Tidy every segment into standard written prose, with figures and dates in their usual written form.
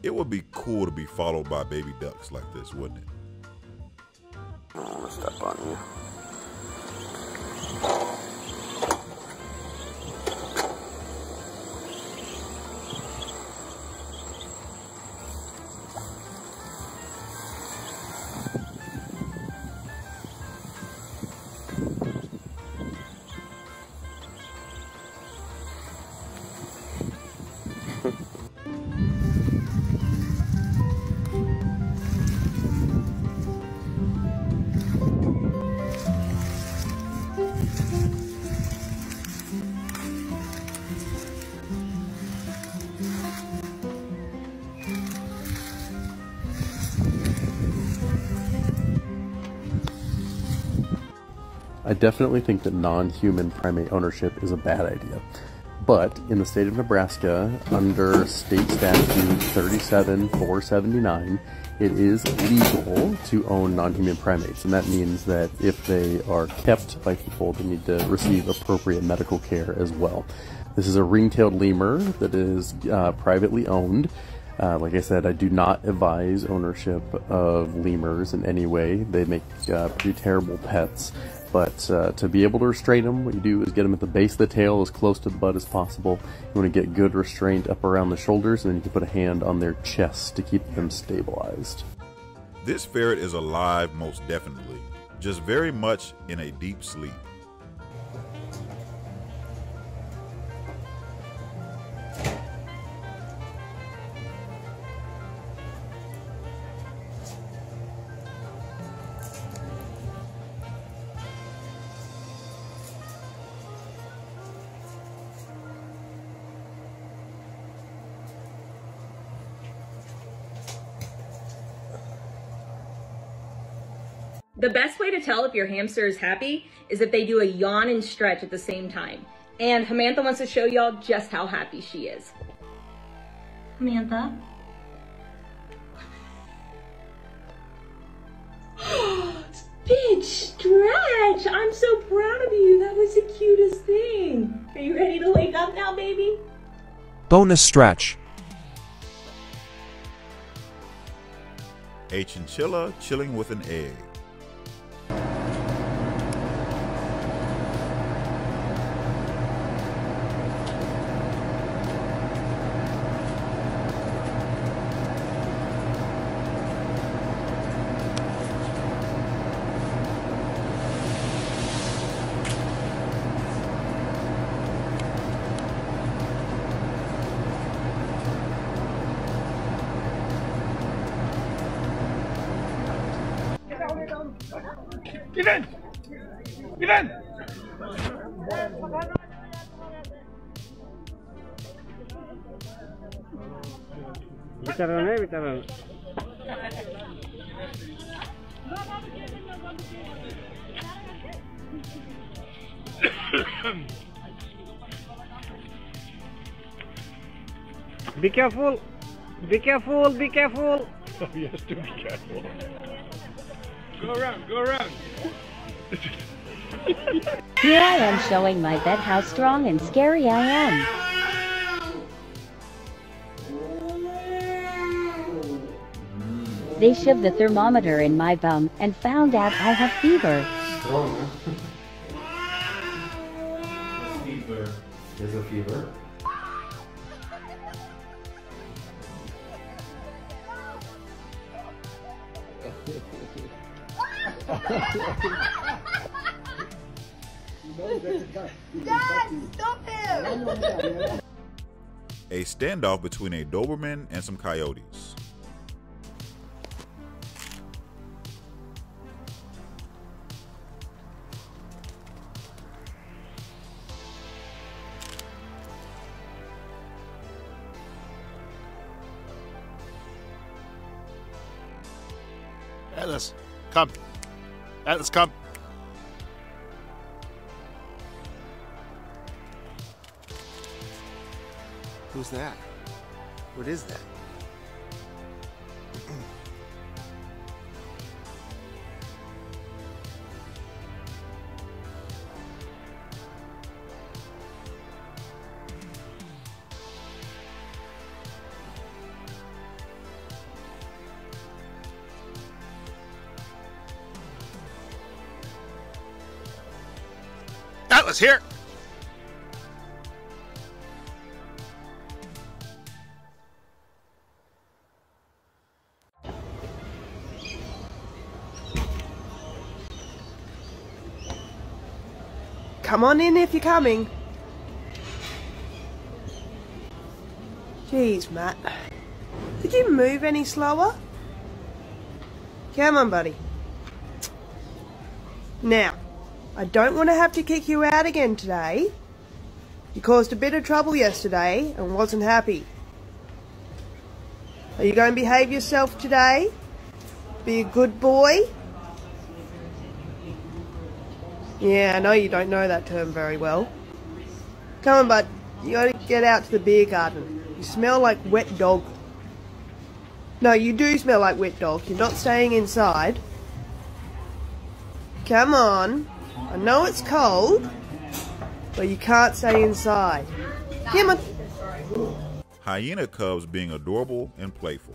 It would be cool to be followed by baby ducks like this, wouldn't it? I'm gonna step on you. I definitely think that non-human primate ownership is a bad idea. But in the state of Nebraska, under state statute 37479, it is legal to own non-human primates. And that means that if they are kept by people, they need to receive appropriate medical care as well. This is a ring-tailed lemur that is privately owned. Like I said, I do not advise ownership of lemurs in any way. They make pretty terrible pets. But to be able to restrain them, what you do is get them at the base of the tail as close to the butt as possible. You want to get good restraint up around the shoulders, and then you can put a hand on their chest to keep them stabilized. This ferret is alive most definitely, just very much in a deep sleep. The best way to tell if your hamster is happy is if they do a yawn and stretch at the same time. And Samantha wants to show y'all just how happy she is. Samantha? Big stretch! I'm so proud of you. That was the cutest thing. Are you ready to wake up now, baby? Bonus stretch. A chinchilla chilling with an egg. Get in! Get in! Bitawan. Be careful! Be careful! Be careful! Oh, yes, do be careful. Go around, go around. Here I am showing my vet how strong and scary I am. They shoved the thermometer in my bum and found out I have fever. Fever. There's a fever. Dad, stop him! A standoff between a Doberman and some coyotes. Atlas, come. Atlas, come. Who's that? What is that? let's hear it. Come on in if you're coming. Jeez, Matt. Could you move any slower? Come on, buddy. Now, I don't want to have to kick you out again today. You caused a bit of trouble yesterday and wasn't happy. Are you going to behave yourself today? Be a good boy? Yeah, I know you don't know that term very well. Come on, bud. You gotta get out to the beer garden. You smell like wet dog. No, you do smell like wet dog. You're not staying inside. Come on. I know it's cold, but you can't stay inside. Come on. Hyena cubs being adorable and playful.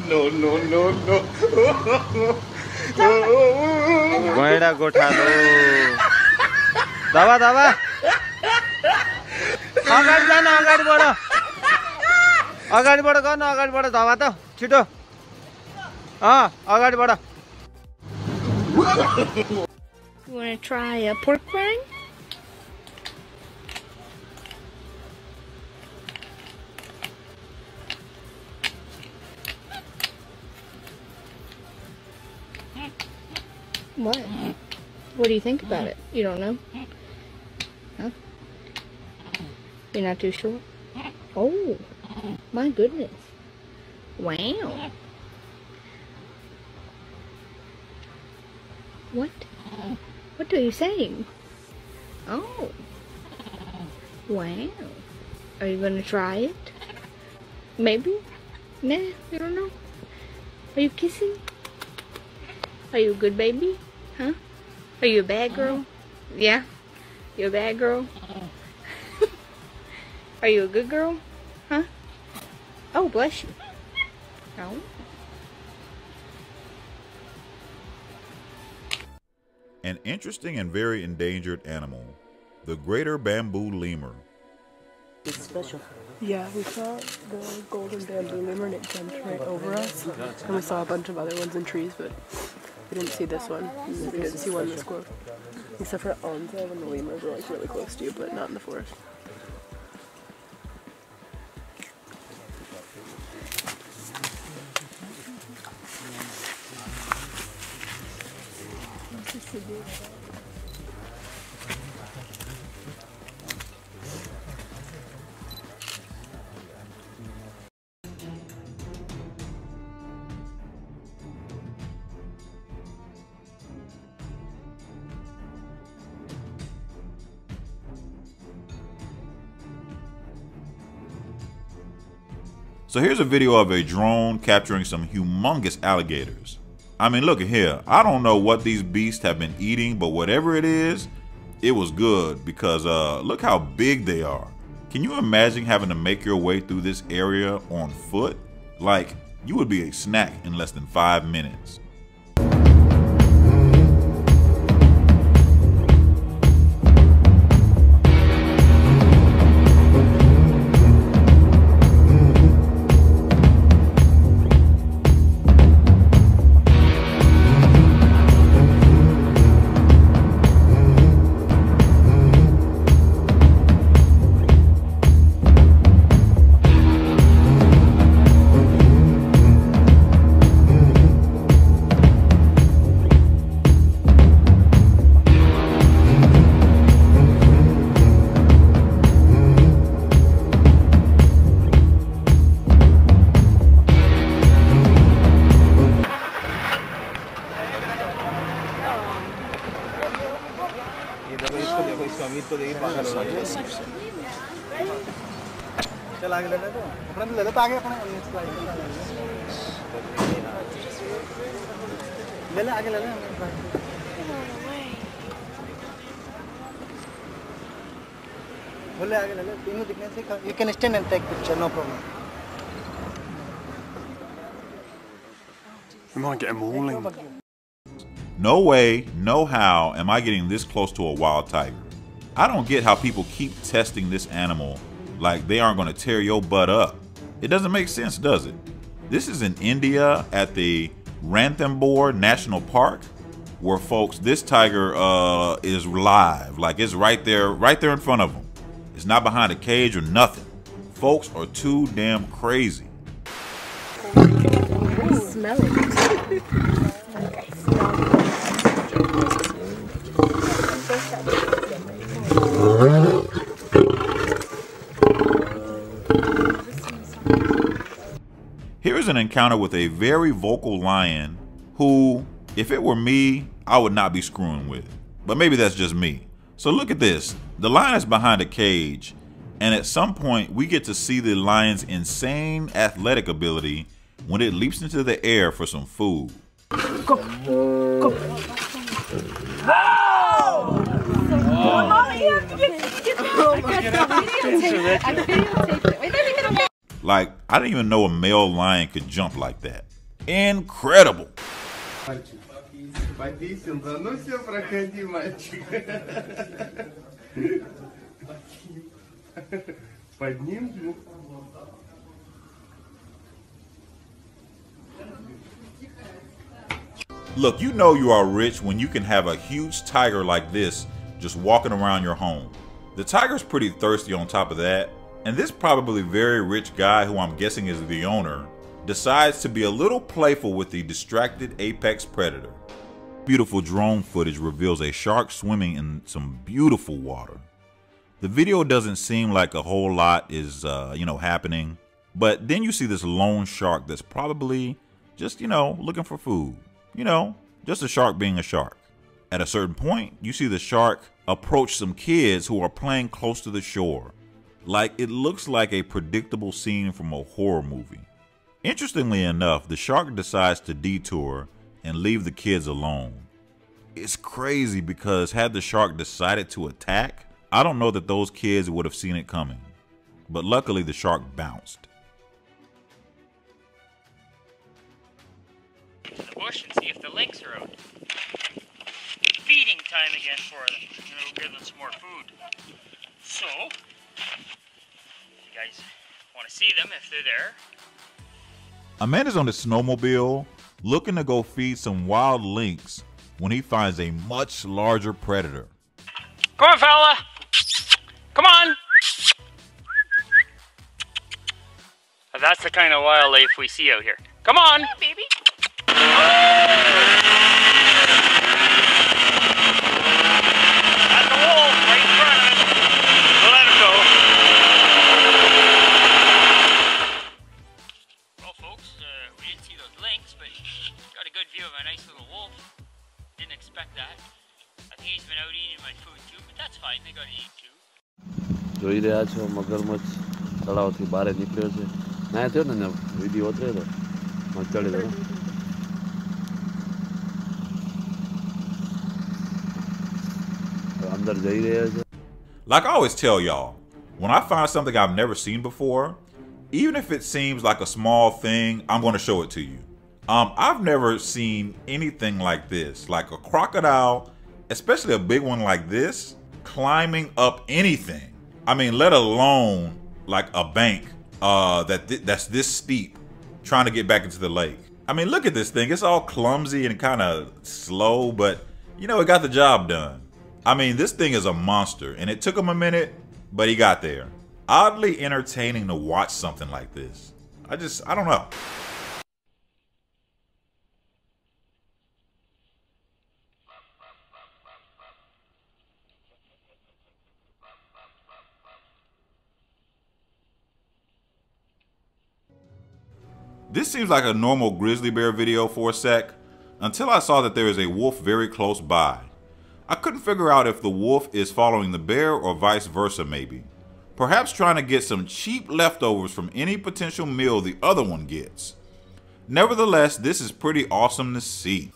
No, no, no, no. गैंडा गोठालो दबा दबा अगाडि जान अगाडि बढ गर्न अगाडि बढ दबा त छिटो अगाडि बढ You want to try a pork rind? What? What do you think about it? You don't know? Huh? You're not too sure? Oh, my goodness. Wow. What? What are you saying? Oh. Wow. Are you gonna try it? Maybe? Nah, you don't know. Are you kissing? Are you a good baby? Huh? Are you a bad girl? Yeah? You a bad girl? Are you a good girl? Huh? Oh, bless you. Oh. An interesting and very endangered animal, the greater bamboo lemur. It's special. Yeah, we saw the golden bamboo lemur and it jumped right over us. And we saw a bunch of other ones in trees, but we didn't see this one. We didn't see one this close. Except for Onzo when the lemurs were like really close to you, but not in the forest. So here's a video of a drone capturing some humongous alligators. I mean, look at here. I don't know what these beasts have been eating, but whatever it is, it was good because look how big they are. Can you imagine having to make your way through this area on foot? Like, you would be a snack in less than 5 minutes. You can stand and take picture, no problem. We might get a mauling. No way, no how am I getting this close to a wild tiger. I don't get how people keep testing this animal like they aren't going to tear your butt up. It doesn't make sense, does it? This is in India at the Ranthambore National Park, where folks, this tiger is live. Like it's right there in front of them. It's not behind a cage or nothing. Folks are too damn crazy. Smell it. Here's an encounter with a very vocal lion who, if it were me, I would not be screwing with. But maybe that's just me. So look at this. The lion is behind a cage, and at some point we get to see the lion's insane athletic ability when it leaps into the air for some food. Go! Go! Wow! Mommy, you have to get that. Like, I didn't even know a male lion could jump like that. Incredible. Look, you know you are rich when you can have a huge tiger like this just walking around your home. The tiger's pretty thirsty on top of that, and this probably very rich guy, who I'm guessing is the owner, decides to be a little playful with the distracted apex predator. Beautiful drone footage reveals a shark swimming in some beautiful water. The video doesn't seem like a whole lot is, happening, but then you see this lone shark that's probably just, looking for food. Just a shark being a shark. At a certain point, you see the shark approach some kids who are playing close to the shore. Like, it looks like a predictable scene from a horror movie. Interestingly enough, the shark decides to detour and leave the kids alone. It's crazy because had the shark decided to attack, I don't know that those kids would have seen it coming. But luckily the shark bounced. The bush and see if the lynx are out. Feeding time again for them. It'll give them some more food. So, you guys want to see them if they're there? Amanda's on the snowmobile looking to go feed some wild lynx when he finds a much larger predator. Come on, fella! Come on! That's the kind of wildlife we see out here. Come on! Come on, baby! That's a wolf right in front of us. We'll let him go. Well, folks, we didn't see those lynx, but got a good view of a nice little wolf. Didn't expect that. I think he's been out eating my food too, but that's fine. They gotta eat too. જોઈ રહ્યા છો મગરમચ્છ તળાવથી બહાર નીકળ્યો છે ના થયો ને video ઉતર્યો હતો ચડે તો અંદર જઈ રહ્યા છે. Like I always tell y'all, when I find something I've never seen before, even if it seems like a small thing, I'm going to show it to you. I've never seen anything like this, like a crocodile, especially a big one like this, climbing up anything. I mean, let alone like a bank that's this steep, trying to get back into the lake. I mean, look at this thing. It's all clumsy and kind of slow, but it got the job done. I mean, this thing is a monster, and it took him a minute, but he got there. Oddly entertaining to watch something like this. I don't know. This seems like a normal grizzly bear video for a sec, until I saw that there is a wolf very close by. I couldn't figure out if the wolf is following the bear or vice versa maybe. Perhaps trying to get some cheap leftovers from any potential meal the other one gets. Nevertheless, this is pretty awesome to see.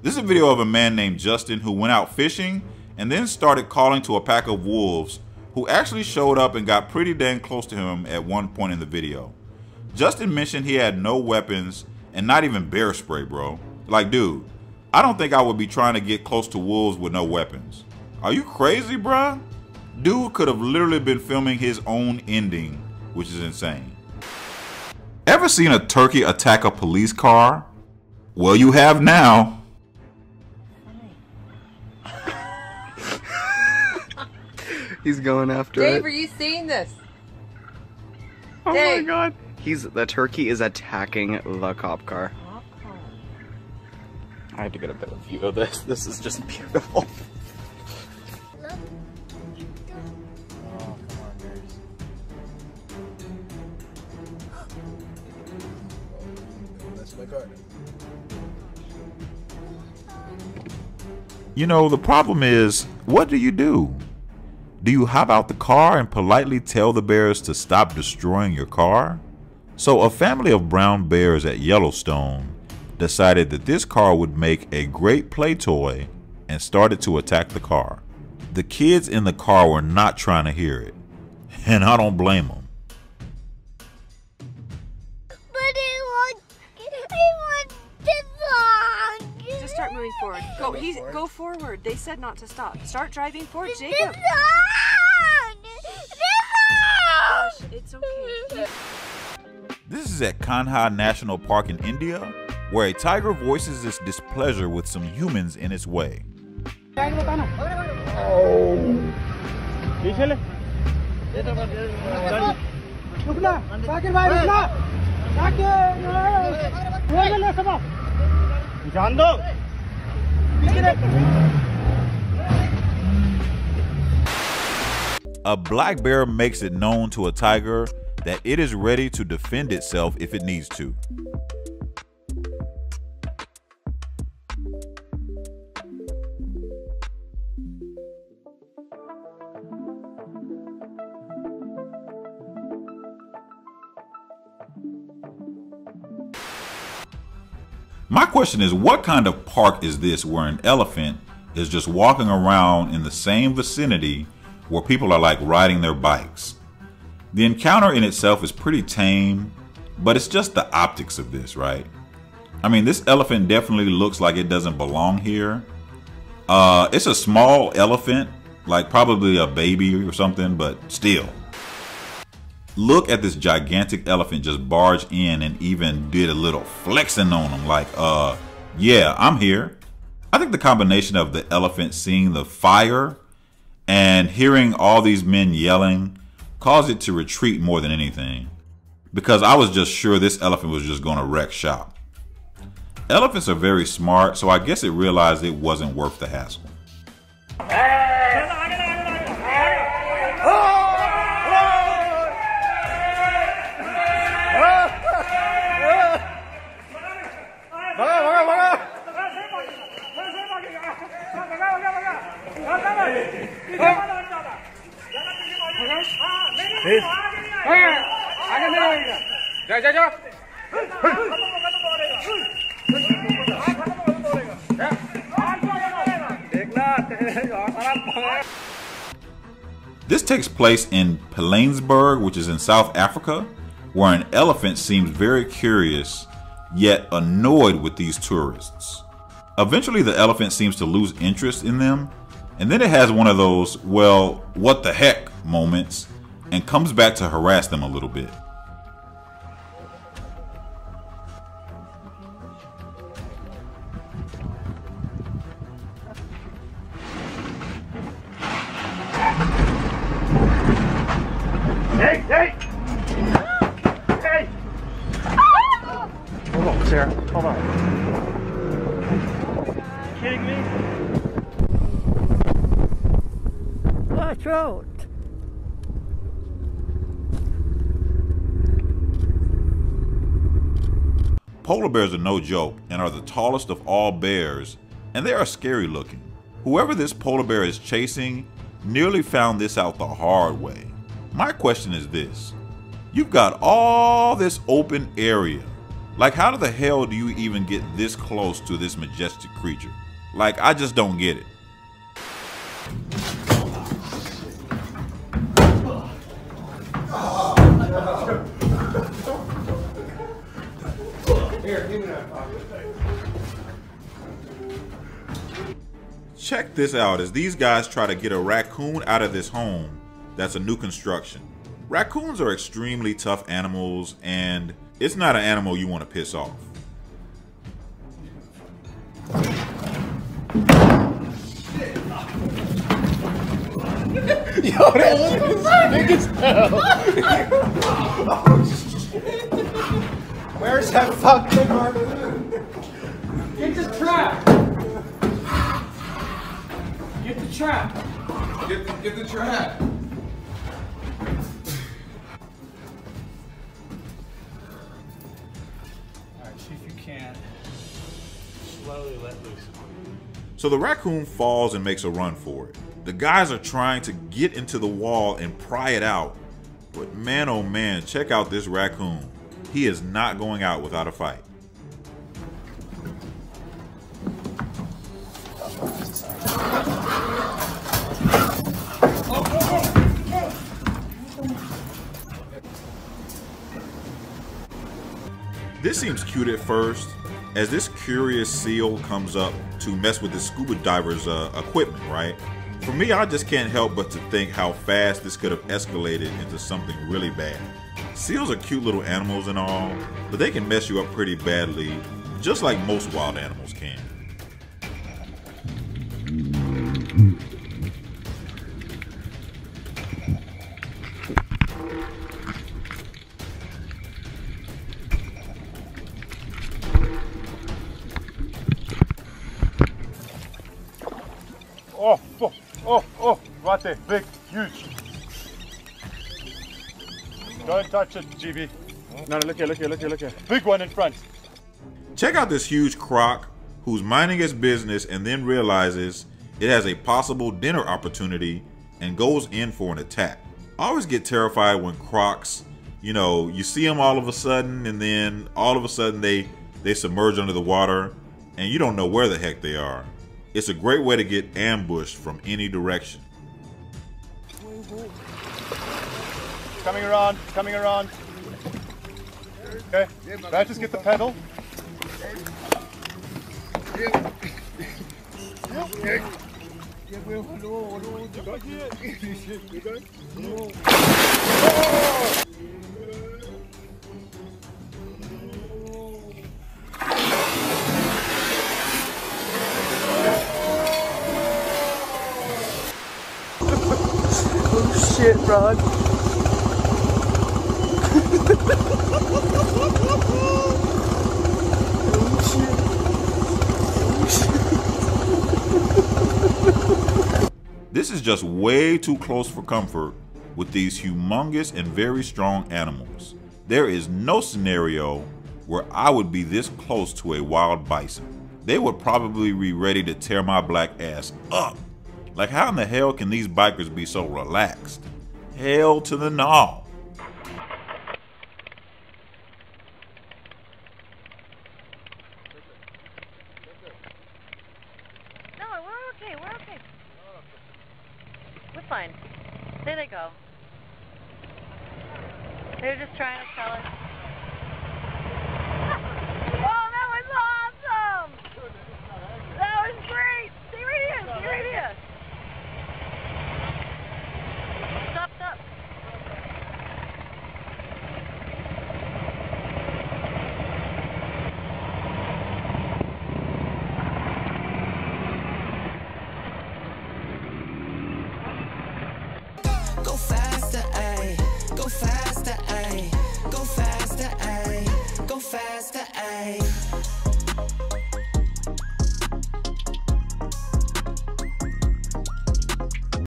This is a video of a man named Justin who went out fishing and then started calling to a pack of wolves who actually showed up and got pretty dang close to him at one point in the video. Justin mentioned he had no weapons and not even bear spray, bro. Like, dude, I don't think I would be trying to get close to wolves with no weapons. Are you crazy, bruh? Dude could have literally been filming his own ending, which is insane. Ever seen a turkey attack a police car? Well, you have now. He's going after it. Dave, are you seeing this? Oh Dave. my god. The turkey is attacking the cop car. I have to get a better view of this. This is just beautiful. That's my car. You know, the problem is, what do? Do you hop out the car and politely tell the bears to stop destroying your car? So a family of brown bears at Yellowstone decided that this car would make a great play toy and started to attack the car. The kids in the car were not trying to hear it, and I don't blame them. Just start moving forward. Go forward. They said not to stop. Start driving forward, Jacob. Gosh, it's okay. This is at Kanha National Park in India, where a tiger voices its displeasure with some humans in its way. A black bear makes it known to a tiger that it is ready to defend itself if it needs to. My question is, what kind of park is this where an elephant is just walking around in the same vicinity where people are like riding their bikes? The encounter in itself is pretty tame, but it's just the optics of this, right? I mean, this elephant definitely looks like it doesn't belong here. It's a small elephant, like probably a baby or something, but still. Look at this gigantic elephant just barge in and even did a little flexing on him like, yeah, I'm here. I think the combination of the elephant seeing the fire and hearing all these men yelling caused it to retreat more than anything, because I was just sure this elephant was just going to wreck shop. Elephants are very smart, so I guess it realized it wasn't worth the hassle. This takes place in Pilanesberg, which is in South Africa, where an elephant seems very curious yet annoyed with these tourists. Eventually the elephant seems to lose interest in them, and then it has one of those, well, what the heck moments, and comes back to harass them a little bit. Hey! Hey! Hold on, Sarah. Hold on. Kidding me? watch out. Polar bears are no joke and are the tallest of all bears, and they are scary looking. Whoever this polar bear is chasing nearly found this out the hard way. My question is this: you've got all this open area. Like, how the hell do you even get this close to this majestic creature? Like, I just don't get it. Here, give me that pocket. Check this out as these guys try to get a raccoon out of this home that's a new construction. Raccoons are extremely tough animals, and it's not an animal you want to piss off. Yo, that was big as hell. Where's that fucking raccoon? Get the trap! Get the trap! Get the trap! Alright, see if you can slowly let loose. So the raccoon falls and makes a run for it. The guys are trying to get into the wall and pry it out. But man, oh man, check out this raccoon. He is not going out without a fight. This seems cute at first, as this curious seal comes up to mess with the scuba diver's equipment, right? For me, I just can't help but to think how fast this could have escalated into something really bad. Seals are cute little animals and all, but they can mess you up pretty badly, just like most wild animals can. Oh, right there, big, huge. Don't touch it, GB. No, look here. Big one in front. Check out this huge croc who's minding his business and then realizes it has a possible dinner opportunity and goes in for an attack. I always get terrified when crocs, you see them all of a sudden and then all of a sudden they submerge under the water and you don't know where the heck they are. It's a great way to get ambushed from any direction. Coming around. Okay, now just get the pedal. Oh shit, Rod. This is just way too close for comfort with these humongous and very strong animals. There is no scenario where I would be this close to a wild bison. They would probably be ready to tear my black ass up. Like, how in the hell can these bikers be so relaxed? Hell to the no. No, we're okay. We're fine. There they go. They're just trying to tell us. Oh, that was awesome! That was great! See right here! Stop. Go faster, ayy. Go faster, ayy. Go faster, ayy. Go faster,